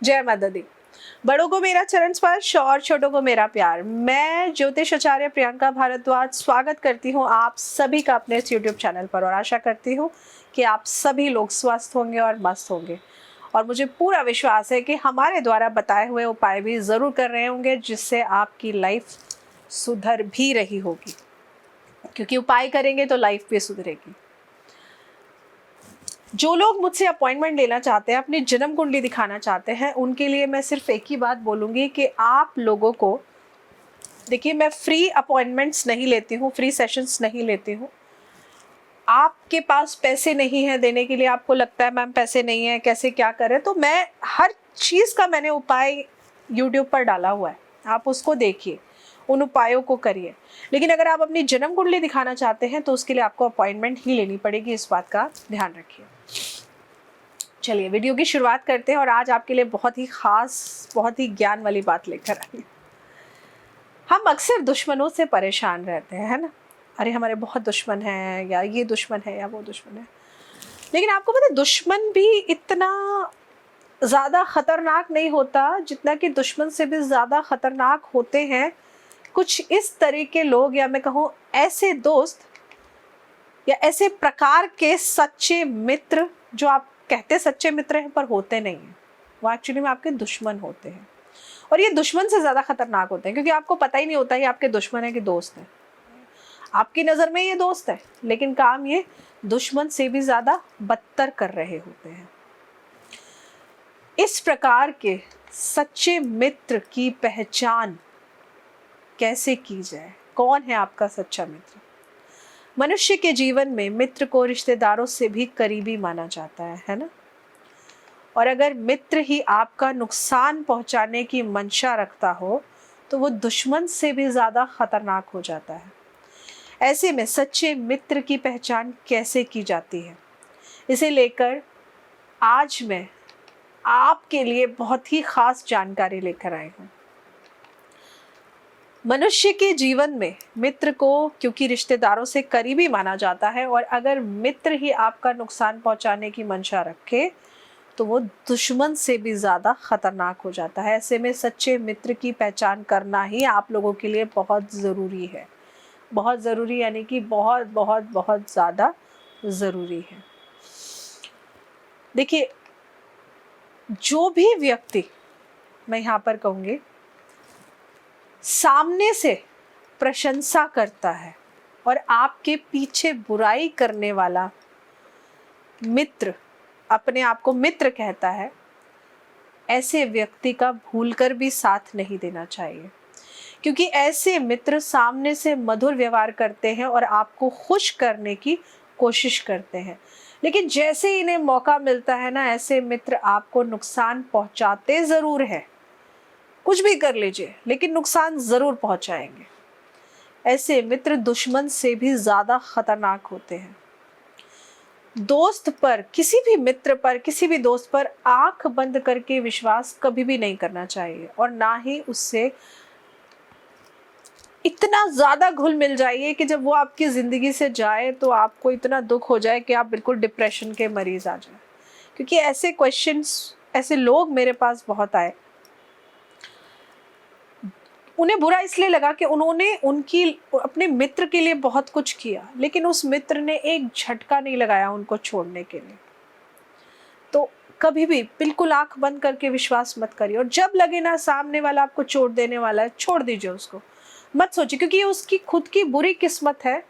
जय माता दी। बड़ों को मेरा चरण स्पर्श और छोटों को मेरा प्यार। मैं ज्योतिष आचार्य प्रियंका भारद्वाज स्वागत करती हूँ आप सभी का अपने इस YouTube चैनल पर और आशा करती हूँ कि आप सभी लोग स्वस्थ होंगे और मस्त होंगे। और मुझे पूरा विश्वास है कि हमारे द्वारा बताए हुए उपाय भी ज़रूर कर रहे होंगे जिससे आपकी लाइफ सुधर भी रही होगी, क्योंकि उपाय करेंगे तो लाइफ भी सुधरेगी। जो लोग मुझसे अपॉइंटमेंट लेना चाहते हैं, अपनी जन्म कुंडली दिखाना चाहते हैं, उनके लिए मैं सिर्फ एक ही बात बोलूँगी कि आप लोगों को देखिए, मैं फ्री अपॉइंटमेंट्स नहीं लेती हूँ, फ्री सेशंस नहीं लेती हूँ। आपके पास पैसे नहीं है देने के लिए, आपको लगता है मैम पैसे नहीं है कैसे क्या करें, तो मैं हर चीज़ का मैंने उपाय यूट्यूब पर डाला हुआ है, आप उसको देखिए, उन उपायों को करिए। लेकिन अगर आप अपनी जन्म कुंडली दिखाना चाहते हैं तो उसके लिए आपको अपॉइंटमेंट ही लेनी पड़ेगी, इस बात का ध्यान रखिए। चलिए वीडियो की शुरुआत करते हैं और आज आपके लिए बहुत ही खास, बहुत ही ज्ञान वाली बात लेकर आई। हम अक्सर दुश्मनों से परेशान रहते हैं, है ना? अरे हमारे बहुत दुश्मन हैं, या ये दुश्मन है या वो दुश्मन है। लेकिन आपको पता है दुश्मन भी इतना ज़्यादा खतरनाक नहीं होता जितना कि दुश्मन से भी ज़्यादा खतरनाक होते हैं कुछ इस तरह के लोग, या मैं कहूँ ऐसे दोस्त या ऐसे प्रकार के सच्चे मित्र जो आप कहते सच्चे मित्र हैं पर होते नहीं हैं, वो एक्चुअली में आपके दुश्मन होते हैं। और ये दुश्मन से ज़्यादा खतरनाक होते हैं क्योंकि आपको पता ही नहीं होता ये आपके दुश्मन है कि दोस्त है। आपकी नज़र में ये दोस्त है लेकिन काम ये दुश्मन से भी ज़्यादा बदतर कर रहे होते हैं। इस प्रकार के सच्चे मित्र की पहचान कैसे की जाए? कौन है आपका सच्चा मित्र? मनुष्य के जीवन में मित्र को रिश्तेदारों से भी करीबी माना जाता है ना? और अगर मित्र ही आपका नुकसान पहुंचाने की मंशा रखता हो तो वो दुश्मन से भी ज़्यादा खतरनाक हो जाता है। ऐसे में सच्चे मित्र की पहचान कैसे की जाती है, इसे लेकर आज मैं आपके लिए बहुत ही खास जानकारी लेकर आई हूँ। मनुष्य के जीवन में मित्र को क्योंकि रिश्तेदारों से करीबी माना जाता है, और अगर मित्र ही आपका नुकसान पहुंचाने की मंशा रखे तो वो दुश्मन से भी ज़्यादा खतरनाक हो जाता है। ऐसे में सच्चे मित्र की पहचान करना ही आप लोगों के लिए बहुत ज़रूरी है। बहुत ज़रूरी यानी कि बहुत बहुत बहुत ज़्यादा ज़रूरी है। देखिए, जो भी व्यक्ति, मैं यहाँ पर कहूँगी, सामने से प्रशंसा करता है और आपके पीछे बुराई करने वाला मित्र अपने आप को मित्र कहता है, ऐसे व्यक्ति का भूलकर भी साथ नहीं देना चाहिए। क्योंकि ऐसे मित्र सामने से मधुर व्यवहार करते हैं और आपको खुश करने की कोशिश करते हैं, लेकिन जैसे ही इन्हें मौका मिलता है ना, ऐसे मित्र आपको नुकसान पहुंचाते ज़रूर हैं। कुछ भी कर लीजिए लेकिन नुकसान ज़रूर पहुंचाएंगे। ऐसे मित्र दुश्मन से भी ज़्यादा खतरनाक होते हैं। दोस्त पर, किसी भी मित्र पर, किसी भी दोस्त पर आंख बंद करके विश्वास कभी भी नहीं करना चाहिए, और ना ही उससे इतना ज़्यादा घुल मिल जाइए कि जब वो आपकी ज़िंदगी से जाए तो आपको इतना दुख हो जाए कि आप बिल्कुल डिप्रेशन के मरीज आ जाए। क्योंकि ऐसे क्वेश्चंस, ऐसे लोग मेरे पास बहुत आए, उन्हें बुरा इसलिए लगा कि उन्होंने अपने मित्र के लिए बहुत कुछ किया, लेकिन उस मित्र ने एक झटका नहीं लगाया उनको छोड़ने के लिए। तो कभी भी बिल्कुल आंख बंद करके विश्वास मत करिए, और जब लगे ना सामने वाला आपको चोट देने वाला है, छोड़ दीजिए उसको, मत सोचिए, क्योंकि ये उसकी खुद की बुरी किस्मत है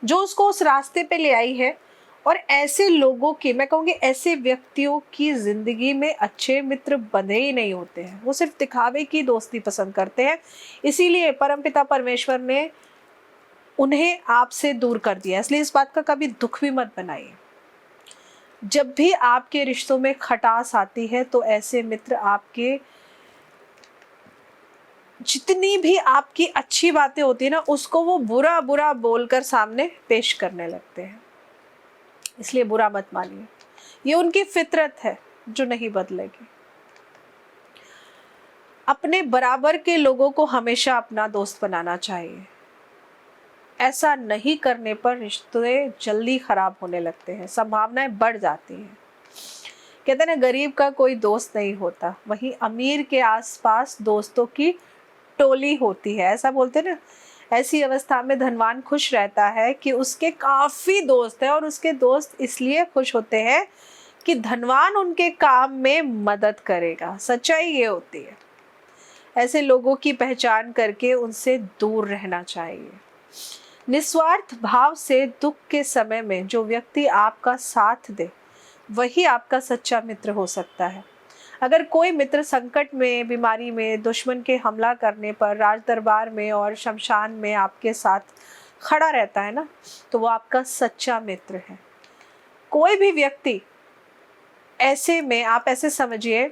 जो उसको उस रास्ते पे ले आई है। और ऐसे लोगों की, मैं कहूँगी ऐसे व्यक्तियों की ज़िंदगी में अच्छे मित्र बंधे ही नहीं होते हैं, वो सिर्फ दिखावे की दोस्ती पसंद करते हैं। इसीलिए परमपिता परमेश्वर ने उन्हें आपसे दूर कर दिया, इसलिए इस बात का कभी दुख भी मत बनाइए। जब भी आपके रिश्तों में खटास आती है तो ऐसे मित्र आपके जितनी भी आपकी अच्छी बातें होती है ना, उसको वो बुरा बुरा बोलकर सामने पेश करने लगते हैं। इसलिए बुरा मत मानिए, ये उनकी फितरत है जो नहीं बदलेगी। अपने बराबर के लोगों को हमेशा अपना दोस्त बनाना चाहिए। ऐसा नहीं करने पर रिश्ते जल्दी खराब होने लगते हैं, संभावनाएं बढ़ जाती हैं। कहते हैं ना, गरीब का कोई दोस्त नहीं होता, वहीं अमीर के आसपास दोस्तों की टोली होती है, ऐसा बोलते हैं ना। ऐसी अवस्था में धनवान खुश रहता है कि उसके काफी दोस्त हैं, और उसके दोस्त इसलिए खुश होते हैं कि धनवान उनके काम में मदद करेगा। सच्चाई ये होती है। ऐसे लोगों की पहचान करके उनसे दूर रहना चाहिए। निस्वार्थ भाव से दुख के समय में जो व्यक्ति आपका साथ दे, वही आपका सच्चा मित्र हो सकता है। अगर कोई मित्र संकट में, बीमारी में, दुश्मन के हमला करने पर, राज दरबार में और शमशान में आपके साथ खड़ा रहता है ना, तो वो आपका सच्चा मित्र है। कोई भी व्यक्ति ऐसे में, आप ऐसे समझिए,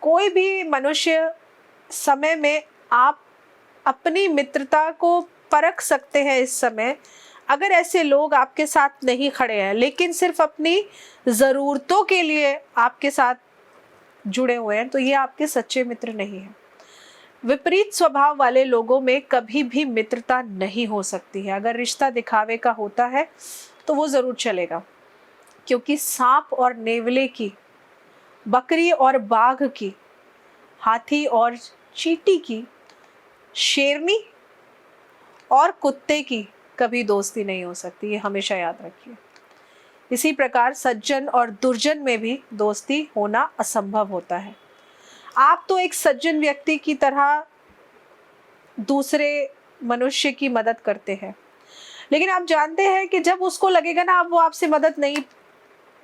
कोई भी मनुष्य समय में आप अपनी मित्रता को परख सकते हैं इस समय। अगर ऐसे लोग आपके साथ नहीं खड़े हैं, लेकिन सिर्फ अपनी ज़रूरतों के लिए आपके साथ जुड़े हुए हैं, तो ये आपके सच्चे मित्र नहीं हैं। विपरीत स्वभाव वाले लोगों में कभी भी मित्रता नहीं हो सकती है। अगर रिश्ता दिखावे का होता है तो वो ज़रूर चलेगा, क्योंकि सांप और नेवले की, बकरी और बाघ की, हाथी और चींटी की, शेरनी और कुत्ते की कभी दोस्ती नहीं हो सकती। ये हमेशा याद रखिए। इसी प्रकार सज्जन और दुर्जन में भी दोस्ती होना असंभव होता है। आप तो एक सज्जन व्यक्ति की तरह दूसरे मनुष्य की मदद करते हैं, लेकिन आप जानते हैं कि जब उसको लगेगा ना अब वो आपसे मदद नहीं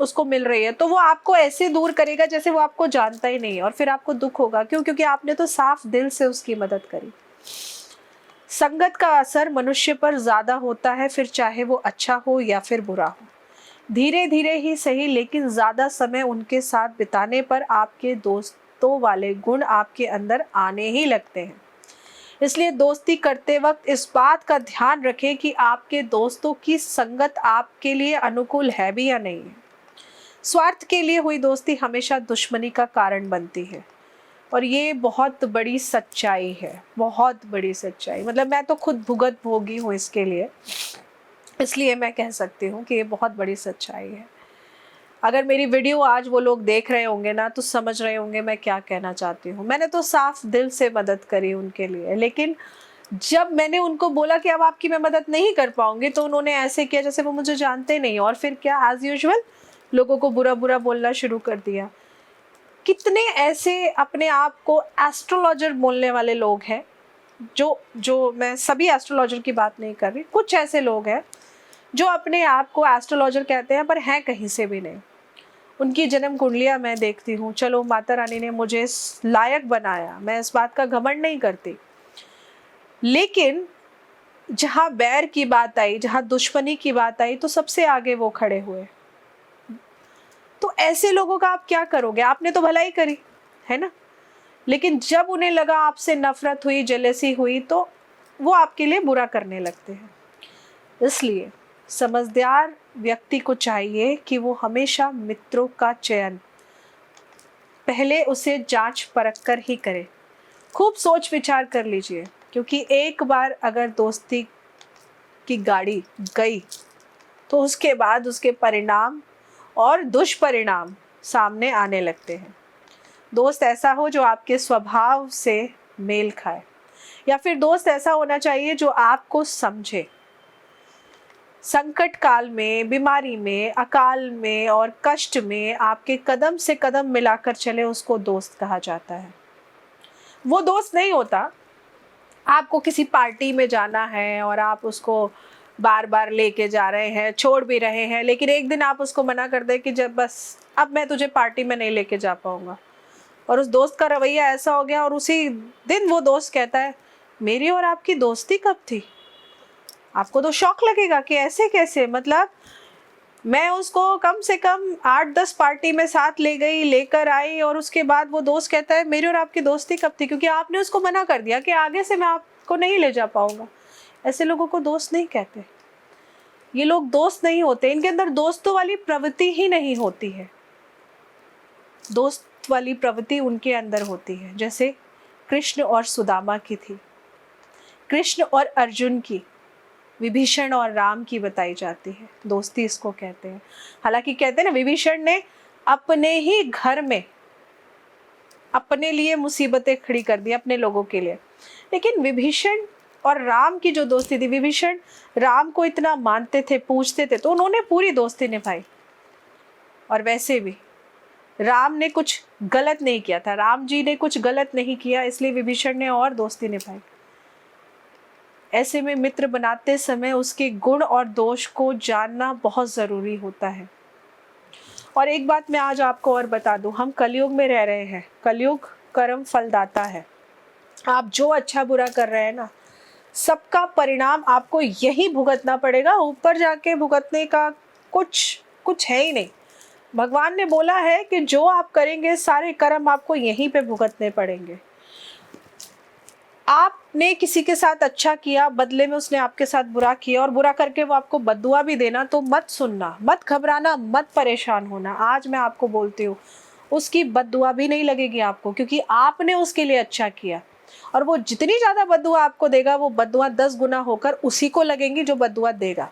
उसको मिल रही है, तो वो आपको ऐसे दूर करेगा जैसे वो आपको जानता ही नहीं है, और फिर आपको दुख होगा। क्यों? क्योंकि आपने तो साफ दिल से उसकी मदद करी। संगत का असर मनुष्य पर ज्यादा होता है, फिर चाहे वो अच्छा हो या फिर बुरा हो। धीरे धीरे ही सही, लेकिन ज्यादा समय उनके साथ बिताने पर आपके दोस्तों वाले गुण आपके अंदर आने ही लगते हैं। इसलिए दोस्ती करते वक्त इस बात का ध्यान रखें कि आपके दोस्तों की संगत आपके लिए अनुकूल है भी या नहीं है। स्वार्थ के लिए हुई दोस्ती हमेशा दुश्मनी का कारण बनती है, और ये बहुत बड़ी सच्चाई है, बहुत बड़ी सच्चाई। मतलब मैं तो खुद भुगत भोगी हूँ इसके लिए, इसलिए मैं कह सकती हूँ कि ये बहुत बड़ी सच्चाई है। अगर मेरी वीडियो आज वो लोग देख रहे होंगे ना, तो समझ रहे होंगे मैं क्या कहना चाहती हूँ। मैंने तो साफ दिल से मदद करी उनके लिए, लेकिन जब मैंने उनको बोला कि अब आपकी मैं मदद नहीं कर पाऊंगी, तो उन्होंने ऐसे किया जैसे वो मुझे जानते नहीं, और फिर क्या, एज यूजुअल लोगों को बुरा बुरा बोलना शुरू कर दिया। कितने ऐसे अपने आप को एस्ट्रोलॉजर बोलने वाले लोग हैं, जो मैं सभी एस्ट्रोलॉजर की बात नहीं कर रही, कुछ ऐसे लोग हैं जो अपने आप को एस्ट्रोलॉजर कहते हैं पर हैं कहीं से भी नहीं। उनकी जन्म कुंडलियाँ मैं देखती हूँ। चलो, माता रानी ने मुझे इस लायक बनाया, मैं इस बात का घमंड नहीं करती, लेकिन जहाँ बैर की बात आई, जहाँ दुश्मनी की बात आई, तो सबसे आगे वो खड़े हुए। तो ऐसे लोगों का आप क्या करोगे? आपने तो भलाई करी है ना, लेकिन जब उन्हें लगा आपसे नफरत हुई, जेलसी हुई, तो वो आपके लिए बुरा करने लगते हैं। इसलिए समझदार व्यक्ति को चाहिए कि वो हमेशा मित्रों का चयन पहले उसे जांच परख कर ही करे। खूब सोच विचार कर लीजिए, क्योंकि एक बार अगर दोस्ती की गाड़ी गई, तो उसके बाद उसके परिणाम और दुष्परिणाम सामने आने लगते हैं। दोस्त ऐसा हो जो आपके स्वभाव से मेल खाए, या फिर दोस्त ऐसा होना चाहिए जो आपको समझे। संकट काल में, बीमारी में, अकाल में और कष्ट में आपके कदम से कदम मिलाकर चले, उसको दोस्त कहा जाता है। वो दोस्त नहीं होता, आपको किसी पार्टी में जाना है और आप उसको बार बार लेके जा रहे हैं, छोड़ भी रहे हैं, लेकिन एक दिन आप उसको मना कर दे कि जब बस अब मैं तुझे पार्टी में नहीं लेके जा पाऊंगा, और उस दोस्त का रवैया ऐसा हो गया, और उसी दिन वो दोस्त कहता है मेरी और आपकी दोस्ती कब थी। आपको तो शौक लगेगा कि ऐसे कैसे, मतलब मैं उसको कम से कम 8-10 पार्टी में साथ ले गई, लेकर आई, और उसके बाद वो दोस्त कहता है मेरी और आपकी दोस्ती कब थी, क्योंकि आपने उसको मना कर दिया कि आगे से मैं आपको नहीं ले जा पाऊंगा। ऐसे लोगों को दोस्त नहीं कहते। ये लोग दोस्त नहीं होते, इनके अंदर दोस्तों वाली प्रवृत्ति ही नहीं होती है। दोस्त वाली प्रवृत्ति उनके अंदर होती है, जैसे कृष्ण और सुदामा की थी, कृष्ण और अर्जुन की, विभीषण और राम की बताई जाती है। दोस्ती इसको कहते हैं। हालांकि कहते हैं ना, विभीषण ने अपने ही घर में अपने लिए मुसीबतें खड़ी कर दी, अपने लोगों के लिए। लेकिन विभीषण और राम की जो दोस्ती थी, विभीषण राम को इतना मानते थे, पूजते थे, तो उन्होंने पूरी दोस्ती निभाई। और वैसे भी राम ने कुछ गलत नहीं किया था, राम जी ने कुछ गलत नहीं किया, इसलिए विभीषण ने और दोस्ती निभाई। ऐसे में मित्र बनाते समय उसके गुण और दोष को जानना बहुत जरूरी होता है। और एक बात मैं आज आपको और बता दूं, हम कलयुग में रह रहे हैं, कलयुग कर्म फलदाता है। आप जो अच्छा बुरा कर रहे हैं ना, सबका परिणाम आपको यही भुगतना पड़ेगा, ऊपर जाके भुगतने का कुछ है ही नहीं। भगवान ने बोला है कि जो आप करेंगे सारे कर्म आपको यहीं पे भुगतने पड़ेंगे। आपने किसी के साथ अच्छा किया, बदले में उसने आपके साथ बुरा किया, और बुरा करके वो आपको बद्दुआ भी देना, तो मत सुनना, मत घबराना, मत परेशान होना। आज मैं आपको बोलती हूँ, उसकी बद्दुआ भी नहीं लगेगी आपको, क्योंकि आपने उसके लिए अच्छा किया। और वो जितनी ज़्यादा बद्दुआ आपको देगा, वो बद्दुआ 10 गुना होकर उसी को लगेंगी जो बद्दुआ देगा।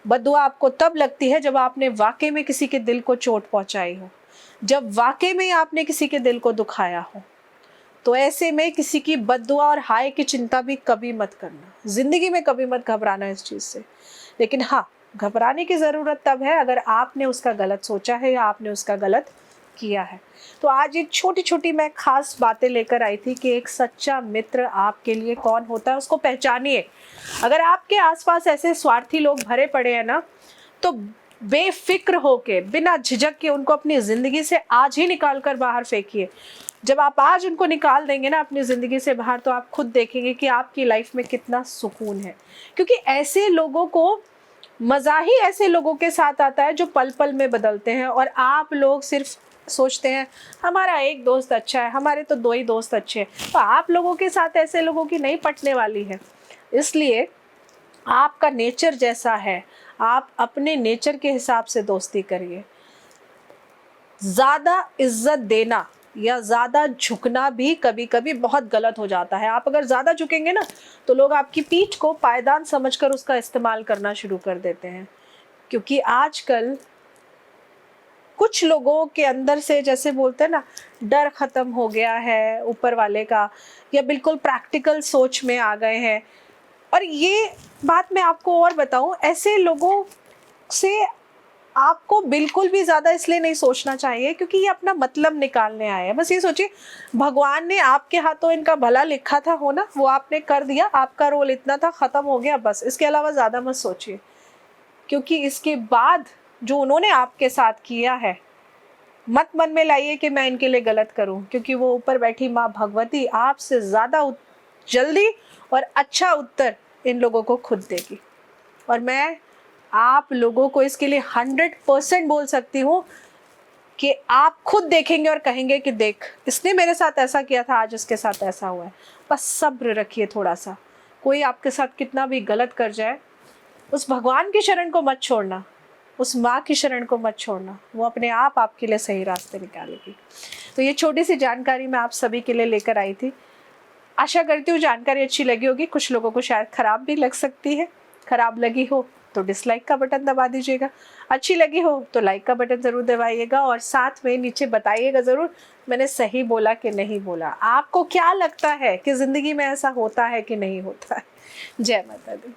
बद्दुआ आपको तब लगती है जब आपने वाकई में किसी के दिल को चोट पहुंचाई हो, जब वाकई में आपने किसी के दिल को दुखाया हो। तो ऐसे में किसी की बद्दुआ और हाय की चिंता भी कभी मत करना, जिंदगी में कभी मत घबराना इस चीज़ से। लेकिन हाँ, घबराने की ज़रूरत तब है अगर आपने उसका गलत सोचा है या आपने उसका गलत किया है। तो आज ये छोटी छोटी मैं खास बातें लेकर आई थी कि एक सच्चा मित्र आपके लिए कौन होता है, उसको पहचानिए। अगर आपके आसपास ऐसे स्वार्थी लोग भरे पड़े हैं ना, तो बेफिक्र होके, बिना झिझक के उनको अपनी ज़िंदगी से आज ही निकाल कर बाहर फेंकिए। जब आप आज उनको निकाल देंगे ना अपनी ज़िंदगी से बाहर, तो आप खुद देखेंगे कि आपकी लाइफ में कितना सुकून है। क्योंकि ऐसे लोगों को मज़ा ही ऐसे लोगों के साथ आता है जो पल पल में बदलते हैं। और आप लोग सिर्फ सोचते हैं हमारा एक दोस्त अच्छा है, हमारे तो 2 ही दोस्त अच्छे हैं, तो आप लोगों के साथ ऐसे लोगों की नहीं पटने वाली है। इसलिए आपका नेचर जैसा है, आप अपने नेचर के हिसाब से दोस्ती करिए। ज़्यादा इज्जत देना या ज़्यादा झुकना भी कभी कभी बहुत गलत हो जाता है। आप अगर ज़्यादा झुकेंगे ना, तो लोग आपकी पीठ को पायदान समझकर उसका इस्तेमाल करना शुरू कर देते हैं। क्योंकि आजकल कुछ लोगों के अंदर से, जैसे बोलते हैं ना, डर ख़त्म हो गया है ऊपर वाले का, या बिल्कुल प्रैक्टिकल सोच में आ गए हैं। और ये बात मैं आपको और बताऊं, ऐसे लोगों से आपको बिल्कुल भी ज़्यादा इसलिए नहीं सोचना चाहिए क्योंकि ये अपना मतलब निकालने आए हैं। बस ये सोचिए, भगवान ने आपके हाथों इनका भला लिखा था होना, वो आपने कर दिया, आपका रोल इतना था, ख़त्म हो गया, बस। इसके अलावा ज़्यादा मत सोचिए, क्योंकि इसके बाद जो उन्होंने आपके साथ किया है, मत मन में लाइए कि मैं इनके लिए गलत करूं, क्योंकि वो ऊपर बैठी माँ भगवती आपसे ज़्यादा जल्दी और अच्छा उत्तर इन लोगों को खुद देगी। और मैं आप लोगों को इसके लिए 100% बोल सकती हूँ कि आप खुद देखेंगे और कहेंगे कि देख, इसने मेरे साथ ऐसा किया था, आज इसके साथ ऐसा हुआ है। बस सब्र रखिए थोड़ा सा। कोई आपके साथ कितना भी गलत कर जाए, उस भगवान की शरण को मत छोड़ना, उस माँ की शरण को मत छोड़ना, वो अपने आप आपके लिए सही रास्ते निकालेगी। तो ये छोटी सी जानकारी मैं आप सभी के लिए लेकर आई थी। आशा करती हूँ जानकारी अच्छी लगी होगी। कुछ लोगों को शायद ख़राब भी लग सकती है, ख़राब लगी हो तो डिसलाइक का बटन दबा दीजिएगा, अच्छी लगी हो तो लाइक का बटन ज़रूर दबाइएगा, और साथ में नीचे बताइएगा ज़रूर मैंने सही बोला कि नहीं बोला। आपको क्या लगता है कि ज़िंदगी में ऐसा होता है कि नहीं होता है? जय माता दी।